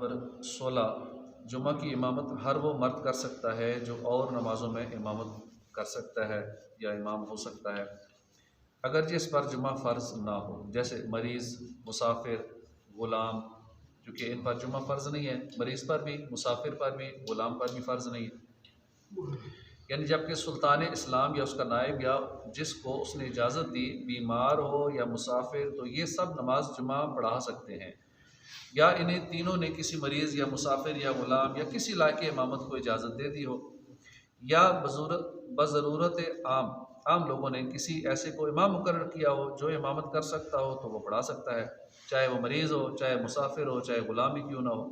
Number 16، جمعہ کی امامت ہر وہ مرد کر سکتا ہے جو اور نمازوں میں امامت کر سکتا ہے یا امام ہو سکتا ہے، اگرچہ اس پر جمعہ فرض نہ ہو، جیسے مریض، مسافر، غلام، کیونکہ ان پر جمعہ فرض نہیں ہے، مریض پر بھی، مسافر پر بھی، غلام پر بھی فرض نہیں ہے۔ یعنی جبکہ سلطان اسلام یا اس کا نائب یا جس کو اس نے اجازت دی بیمار ہو یا مسافر، تو یہ سب نماز جمعہ پڑھا سکتے ہیں، یا انہیں تینوں نے کسی مریض یا مسافر یا غلام یا کسی لائق امامت کو اجازت دے دی ہو، یا بضرورت عام لوگوں نے کسی ایسے کو امام مقرر کیا ہو جو امامت کر سکتا ہو، تو وہ پڑھا سکتا ہے، چاہے وہ مریض ہو، چاہے مسافر ہو، چاہے غلام ہی کیوں نہ ہو۔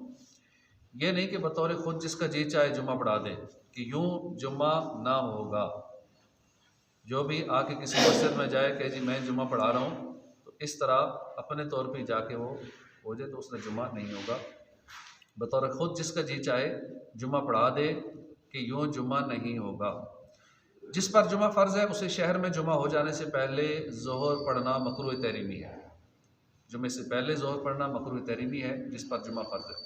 یہ نہیں کہ بطور خود جس کا جی چاہے جمعہ پڑھا دے، کہ یوں جمعہ نہ ہوگا۔ جو بھی آ کے کسی مسجد میں جائے کہ جی میں جمعہ پڑھا رہا ہوں، تو اس طرح اپنے طور پہ جا کے وہ ہو جائے تو اس نے جمعہ نہیں ہوگا۔ بطور خود جس کا جی چاہے جمعہ پڑھا دے کہ یوں جمعہ نہیں ہوگا۔ جس پر جمعہ فرض ہے اسے شہر میں جمعہ ہو جانے سے پہلے ظہر پڑھنا مکروہ تحریمی ہے۔ جمعے سے پہلے ظہر پڑھنا مکروہ تحریمی ہے جس پر جمعہ فرض ہے۔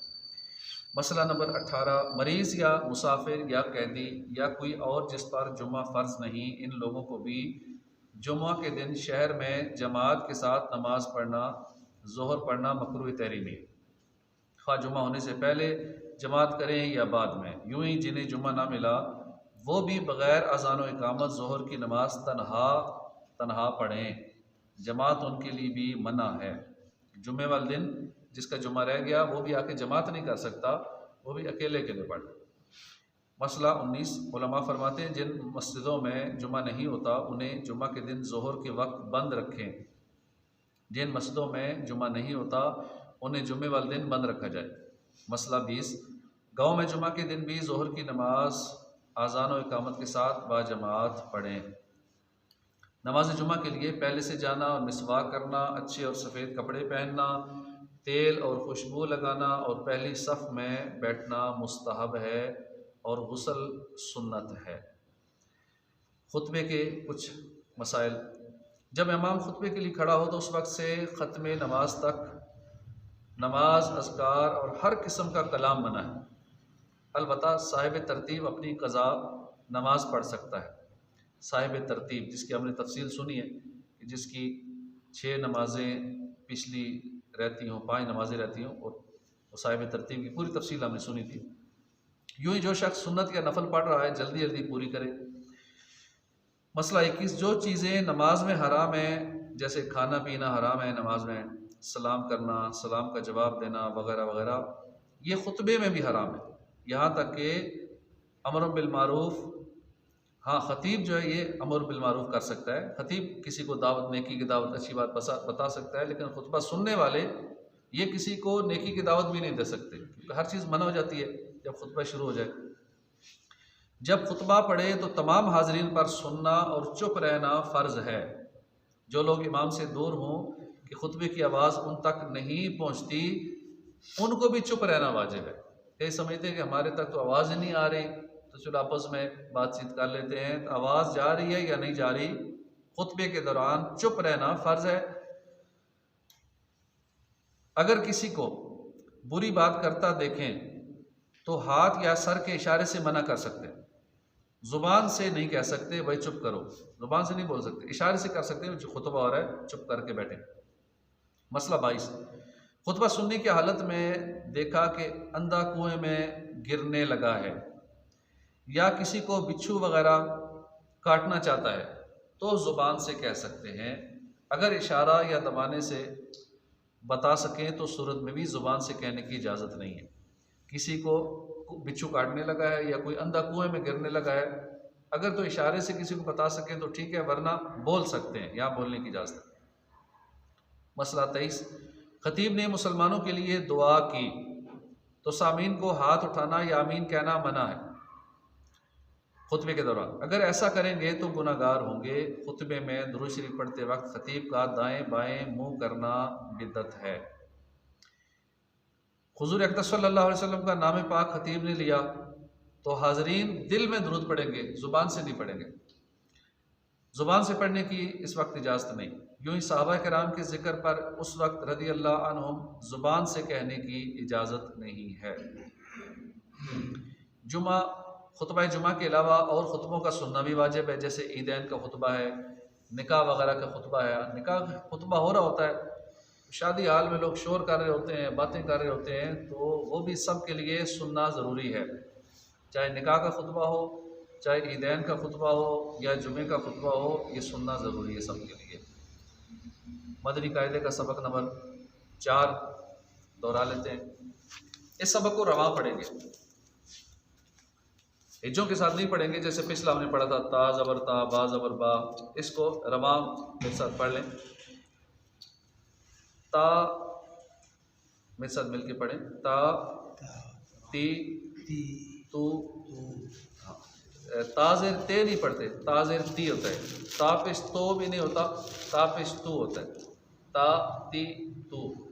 مسئلہ نمبر 18، مریض یا مسافر یا قیدی یا کوئی اور جس پر جمعہ فرض نہیں، ان لوگوں کو بھی جمعہ کے دن شہر میں جماعت کے ساتھ نماز پڑھنا، ظہر پڑھنا مکروہ تحریمی ہے، خواہ جمعہ ہونے سے پہلے جماعت کریں یا بعد میں۔ یوں ہی جنہیں جمعہ نہ ملا وہ بھی بغیر اذان و اقامت ظہر کی نماز تنہا پڑھیں، جماعت ان کے لیے بھی منع ہے۔ جمعے والے دن جس کا جمعہ رہ گیا وہ بھی آ کے جماعت نہیں کر سکتا، وہ بھی اکیلے پڑھ۔ مسئلہ 19، علماء فرماتے ہیں جن مسجدوں میں جمعہ نہیں ہوتا انہیں جمعہ کے دن ظہر کے وقت بند رکھیں۔ جن مسجدوں میں جمعہ نہیں ہوتا انہیں جمعے والے دن بند رکھا جائے۔ مسئلہ 20، گاؤں میں جمعہ کے دن بھی ظہر کی نماز اذان و اقامت کے ساتھ باجماعت پڑھیں۔ نماز جمعہ کے لیے پہلے سے جانا اور مسواک کرنا، اچھے اور سفید کپڑے پہننا، تیل اور خوشبو لگانا اور پہلی صف میں بیٹھنا مستحب ہے اور غسل سنت ہے۔ خطبے کے کچھ مسائل۔ جب امام خطبے کے لیے کھڑا ہو تو اس وقت سے ختم نماز تک نماز، اذکار اور ہر قسم کا کلام منع ہے۔ البتہ صاحب ترتیب اپنی قضا نماز پڑھ سکتا ہے۔ صاحب ترتیب جس کی ہم نے تفصیل سنی ہے کہ جس کی 6 نمازیں پچھلی رہتی ہوں، 5 نمازیں رہتی ہوں، اور وہ صاحب ترتیب کی پوری تفصیل ہم نے سنی تھی۔ یوں ہی جو شخص سنت یا نفل پڑھ رہا ہے جلدی جلدی پوری کرے۔ مسئلہ 21، جو چیزیں نماز میں حرام ہیں جیسے کھانا پینا حرام ہے نماز میں، سلام کرنا، سلام کا جواب دینا وغیرہ وغیرہ، یہ خطبے میں بھی حرام ہے، یہاں تک کہ امر بالمعروف، ہاں خطیب جو ہے یہ امر بالمعروف کر سکتا ہے، خطیب کسی کو دعوت، نیکی کی دعوت، اچھی بات بتا سکتا ہے، لیکن خطبہ سننے والے یہ کسی کو نیکی کی دعوت بھی نہیں دے سکتے، کیونکہ ہر چیز منع ہو جاتی ہے جب خطبہ شروع ہو جائے۔ جب خطبہ پڑھے تو تمام حاضرین پر سننا اور چپ رہنا فرض ہے۔ جو لوگ امام سے دور ہوں کہ خطبے کی آواز ان تک نہیں پہنچتی ان کو بھی چپ رہنا واجب ہے۔ کئی سمجھتے ہیں کہ ہمارے تک تو آواز ہی نہیں آ رہی تو چلو آپس میں بات چیت کر لیتے ہیں، تو آواز جا رہی ہے یا نہیں جا رہی، خطبے کے دوران چپ رہنا فرض ہے۔ اگر کسی کو بری بات کرتا دیکھیں تو ہاتھ یا سر کے اشارے سے منع کر سکتے ہیں، زبان سے نہیں کہہ سکتے بھائی چپ کرو، زبان سے نہیں بول سکتے، اشارے سے کر سکتے ہیں جو خطبہ ہو رہا ہے چپ کر کے بیٹھیں۔ مسئلہ 22، خطبہ سننے کی حالت میں دیکھا کہ اندھا کنویں میں گرنے لگا ہے یا کسی کو بچھو وغیرہ کاٹنا چاہتا ہے تو زبان سے کہہ سکتے ہیں، اگر اشارہ یا دبانے سے بتا سکیں تو صورت میں بھی زبان سے کہنے کی اجازت نہیں ہے۔ کسی کو بچھو کاٹنے لگا ہے یا کوئی اندھا کنویں میں گرنے لگا ہے، اگر تو اشارے سے کسی کو بتا سکیں تو ٹھیک ہے، ورنہ بول سکتے ہیں، یہاں بولنے کی اجازت ہے۔ مسئلہ 23، خطیب نے مسلمانوں کے لیے دعا کی تو سامعین کو ہاتھ اٹھانا یا آمین کہنا منع ہے خطبے کے دوران، اگر ایسا کریں گے تو گناہ گار ہوں گے۔ خطبے میں درود شریف پڑھتے وقت خطیب کا دائیں بائیں منہ کرنا بدعت ہے۔ حضور اقدس صلی اللہ علیہ وسلم کا نام پاک خطیب نے لیا تو حاضرین دل میں درود پڑھیں گے، زبان سے نہیں پڑھیں گے۔ زبان سے پڑھنے کی اس وقت اجازت نہیں۔ یوں ہی صحابہ کرام کے ذکر پر اس وقت رضی اللہ عنہم زبان سے کہنے کی اجازت نہیں ہے۔ جمعہ خطبہ جمعہ کے علاوہ اور خطبوں کا سننا بھی واجب ہے، جیسے عیدین کا خطبہ ہے، نکاح وغیرہ کا خطبہ ہے۔ نکاح کا خطبہ ہو رہا ہوتا ہے، شادی حال میں لوگ شور کر رہے ہوتے ہیں، باتیں کر رہے ہوتے ہیں، تو وہ بھی سب کے لیے سننا ضروری ہے، چاہے نکاح کا خطبہ ہو، چاہے عیدین کا خطبہ ہو یا جمعے کا خطبہ ہو، یہ سننا ضروری ہے سب کے لیے۔ مدنی قاعدے کا سبق نمبر 4 دہرا لیتے ہیں۔ اس سبق کو رواں پڑھیں گے، ہجوں کے ساتھ نہیں پڑھیں گے، جیسے پچھلا ہم نے پڑھا تھا تا زبر تا با زبر با، اس کو رواں میرے ساتھ پڑھ لیں۔ تا میرے ساتھ مل کے پڑھیں، تا تی تو، تازر تے نہیں پڑھتے، تازر تی ہوتا ہے، تا پیش تو بھی نہیں ہوتا، تا پیش تو ہوتا ہے، تا تی تو۔